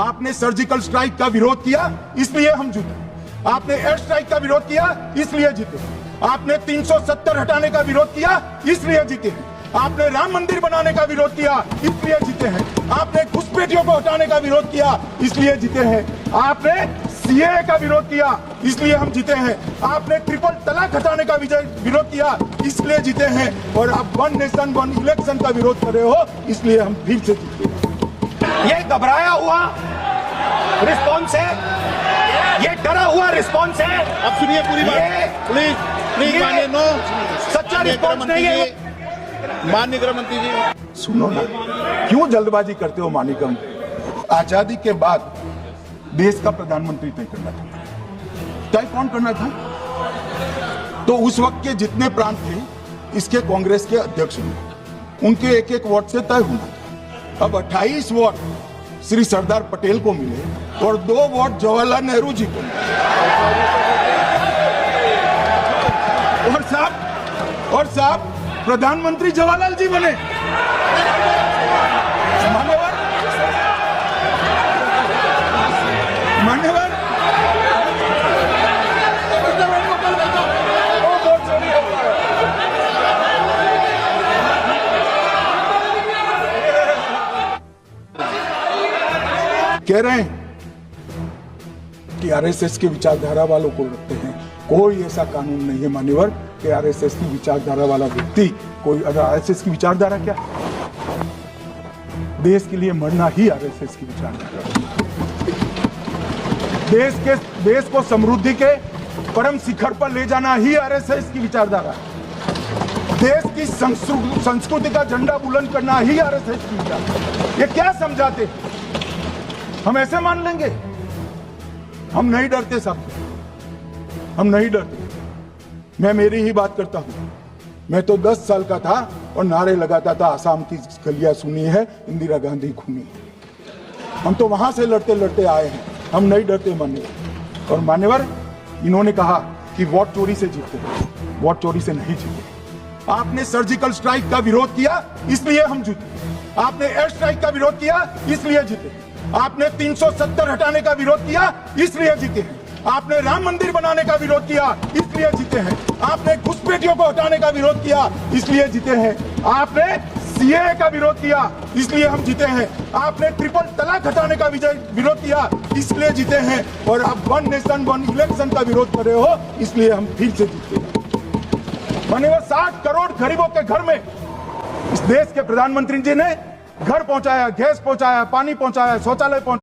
आपने surgical strike का विरोध किया, इसलिए हम जीते। आपने एयर स्ट्राइक का विरोध किया, इसलिए जीते। आपने 370 हटाने का विरोध किया, इसलिए जीते हैं। आपने राम मंदिर बनाने का विरोध किया, इसलिए जीते हैं। आपने घुसपैठियों को हटाने का विरोध किया, इसलिए जीते हैं। आपने सीएए का विरोध किया, इसलिए हम जीते हैं। आपने ट्रिपल तलाक हटाने का विरोध किया, इसलिए जीते हैं। और आप वन नेशन वन इलेक्शन का विरोध कर रहे हो, इसलिए हम फिर से जीते हैं। ये घबराया हुआ रिस्पॉन्स है, ये डरा हुआ रिस्पॉन्स है। अब सुनिए पूरी बात, प्लीज प्लीज मानिए। नो, सच्चा रिस्पॉन्स नहीं है। माननीय गृह मंत्री जी सुनो ना, क्यों जल्दबाजी करते हो मानिकम? आजादी के बाद देश का प्रधानमंत्री तय करना था, तय कौन करना था? तो उस वक्त के जितने प्रांत थे, इसके कांग्रेस के अध्यक्ष हुए, उनके एक एक वोट से तय होना था। अब 28 वोट श्री सरदार पटेल को मिले और 2 वोट जवाहरलाल नेहरू जी को मिले। और साहब प्रधानमंत्री जवाहरलाल जी बने। मान्यवर, मान्यवर, कह रहे हैं कि आरएसएस की विचारधारा वालों को रखते हैं। कोई ऐसा कानून नहीं है मान्यवर कि आरएसएस की विचारधारा वाला व्यक्ति कोई, अगर आरएसएस की विचारधारा क्या, देश के लिए मरना ही आरएसएस की विचारधारा। देश को समृद्धि के परम शिखर पर ले जाना ही आरएसएस की विचारधारा है। देश की संस्कृति का झंडा बुलंद करना ही आरएसएस की विचारधारा। ये क्या समझाते? हम ऐसे मान लेंगे? हम नहीं डरते साहब, हम नहीं डरते। मैं मेरी ही बात करता हूं। मैं तो 10 साल का था और नारे लगाता था, आसाम की गलियां सुनी है, इंदिरा गांधी खूनी है। हम तो वहां से लड़ते लड़ते आए हैं, हम नहीं डरते मान्यवर। और मान्यवर, इन्होंने कहा कि वोट चोरी से जीतते, वोट चोरी से नहीं जीते। आपने सर्जिकल स्ट्राइक का विरोध किया, इसलिए हम जीते। आपने एयर स्ट्राइक का विरोध किया, इसलिए जीते। आपने 370 हटाने का विरोध किया, इसलिए जीते हैं। आपने राम मंदिर बनाने का विरोध किया, इसलिए जीते हैं। आपने घुसपैठियों को हटाने का विरोध किया, इसलिए जीते हैं। आपने सीएए का विरोध किया, इसलिए हम जीते हैं। आपने ट्रिपल तलाक हटाने का विरोध किया, इसलिए जीते हैं। और आप वन नेशन वन इलेक्शन का विरोध कर रहे हो, इसलिए हम फिर से जीते हैं। माने 60 करोड़ गरीबों के घर में इस देश के प्रधानमंत्री जी ने घर पहुंचाया, गैस पहुंचाया, पानी पहुंचाया, शौचालय पहुंचाया।